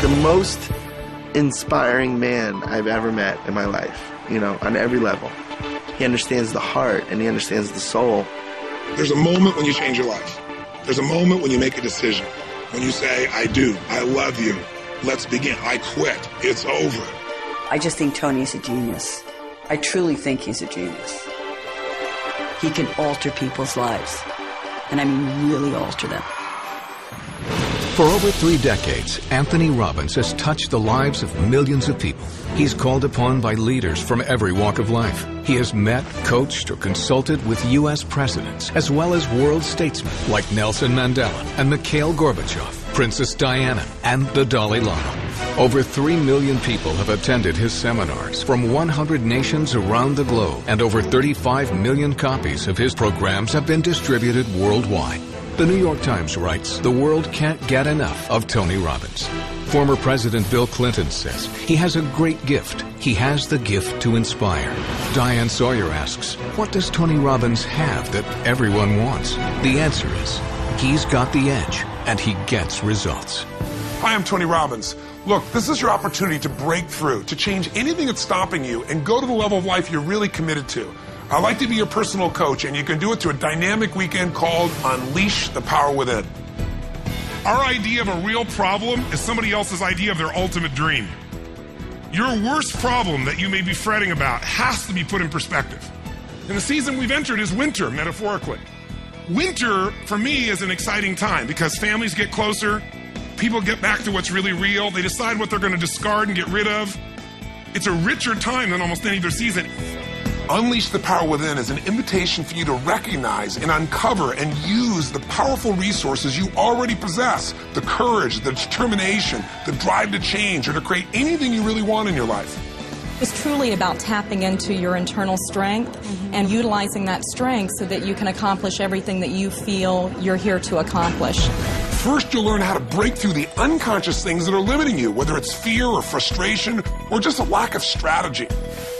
the most inspiring man I've ever met in my life, you know, on every level. He understands the heart and he understands the soul. There's a moment when you change your life. There's a moment when you make a decision. When you say, I do, I love you, let's begin, I quit, it's over. I just think Tony's a genius. I truly think he's a genius. He can alter people's lives. And I mean really alter them. For over 3 decades, Anthony Robbins has touched the lives of millions of people. He's called upon by leaders from every walk of life. He has met, coached, or consulted with U.S. presidents, as well as world statesmen like Nelson Mandela and Mikhail Gorbachev, Princess Diana, and the Dalai Lama. Over 3 million people have attended his seminars from 100 nations around the globe, and over 35 million copies of his programs have been distributed worldwide. The New York Times writes, the world can't get enough of Tony Robbins. Former President Bill Clinton says he has a great gift. He has the gift to inspire. Diane Sawyer asks, what does Tony Robbins have that everyone wants? The answer is, he's got the edge, and he gets results. Hi, I'm Tony Robbins. Look, this is your opportunity to break through, to change anything that's stopping you, and go to the level of life you're really committed to. I'd like to be your personal coach, and you can do it through a dynamic weekend called Unleash the Power Within. Our idea of a real problem is somebody else's idea of their ultimate dream. Your worst problem that you may be fretting about has to be put in perspective. And the season we've entered is winter, metaphorically. Winter, for me, is an exciting time because families get closer, people get back to what's really real, they decide what they're going to discard and get rid of. It's a richer time than almost any other season. Unleash the Power Within is an invitation for you to recognize and uncover and use the powerful resources you already possess. The courage, the determination, the drive to change or to create anything you really want in your life. It's truly about tapping into your internal strength and utilizing that strength so that you can accomplish everything that you feel you're here to accomplish. First, you'll learn how to break through the unconscious things that are limiting you, whether it's fear or frustration or just a lack of strategy.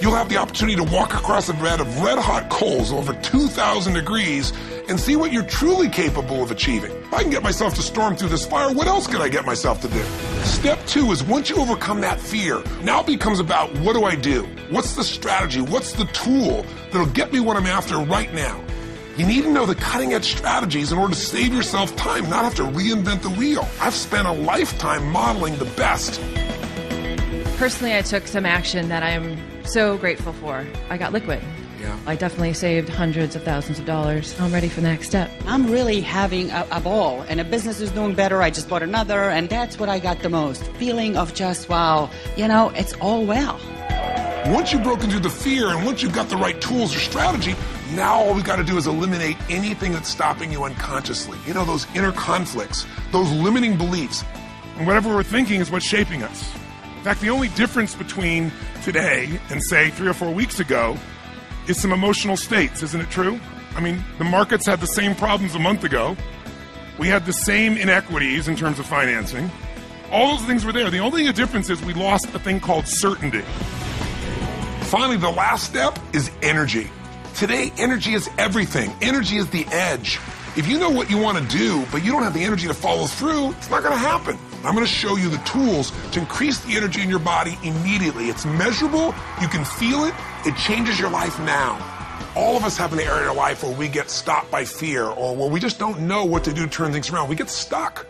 You'll have the opportunity to walk across a bed of red-hot coals over 2,000 degrees and see what you're truly capable of achieving. If I can get myself to storm through this fire, what else can I get myself to do? Step 2 is once you overcome that fear, now it becomes about what do I do? What's the strategy? What's the tool that'll get me what I'm after right now? You need to know the cutting-edge strategies in order to save yourself time, not have to reinvent the wheel. I've spent a lifetime modeling the best. Personally, I took some action that I'm so grateful for. I got liquid. Yeah. I definitely saved hundreds of thousands of dollars. I'm ready for the next step. I'm really having a ball, and a business is doing better. I just bought another, and that's what I got the most. Feeling of just, wow, you know, it's all well. Once you've broken through the fear and once you've got the right tools or strategy, now all we've got to do is eliminate anything that's stopping you unconsciously. You know, those inner conflicts, those limiting beliefs. And whatever we're thinking is what's shaping us. In fact, the only difference between today and, say, 3 or 4 weeks ago is some emotional states, isn't it true? I mean, the markets had the same problems a month ago. We had the same inequities in terms of financing. All those things were there. The only difference is we lost a thing called certainty. Finally, the last step is energy. Today, energy is everything. Energy is the edge. If you know what you want to do, but you don't have the energy to follow through, it's not going to happen. I'm going to show you the tools to increase the energy in your body immediately. It's measurable. You can feel it. It changes your life now. All of us have an area in our life where we get stopped by fear or where we just don't know what to do to turn things around. We get stuck.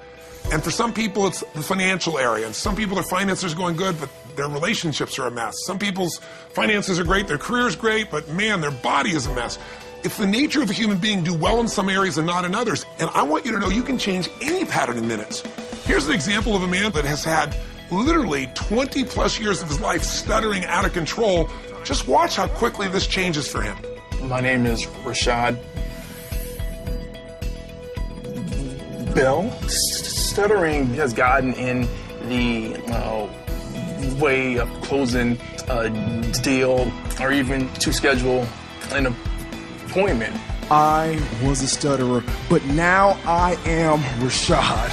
And for some people, it's the financial area. And some people, their finances are going good, but their relationships are a mess. Some people's finances are great, their career is great, but man, their body is a mess. It's the nature of a human being to do well in some areas and not in others. And I want you to know you can change any pattern in minutes. Here's an example of a man that has had literally 20 plus years of his life stuttering out of control. Just watch how quickly this changes for him. My name is Rashad. Bill. Stuttering has gotten in the way of closing a deal or even to schedule an appointment. I was a stutterer, but now I am Rashad.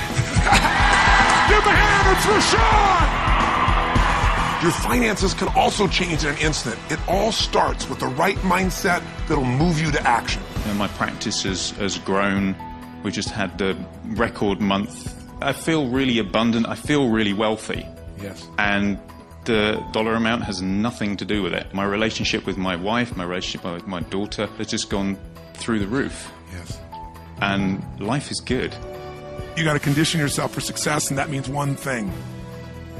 Give a hand, it's Rashad! Your finances can also change in an instant. It all starts with the right mindset that'll move you to action. My practice has grown. We just had the record month I feel really abundant. I feel really wealthy. Yes. And the dollar amount has nothing to do with it. My relationship with my wife, my relationship with my daughter has just gone through the roof. Yes. And life is good. You got to condition yourself for success, and that means one thing.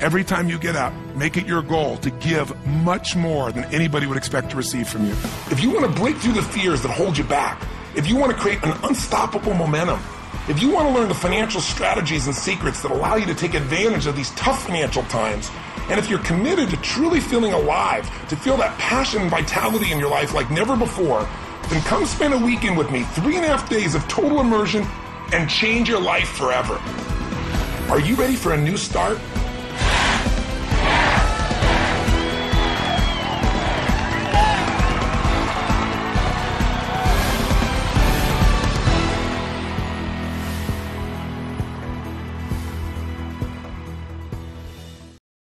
Every time you get up, make it your goal to give much more than anybody would expect to receive from you. If you want to break through the fears that hold you back, if you want to create an unstoppable momentum, if you want to learn the financial strategies and secrets that allow you to take advantage of these tough financial times, and if you're committed to truly feeling alive, to feel that passion and vitality in your life like never before, then come spend a weekend with me, 3.5 days of total immersion, and change your life forever. Are you ready for a new start?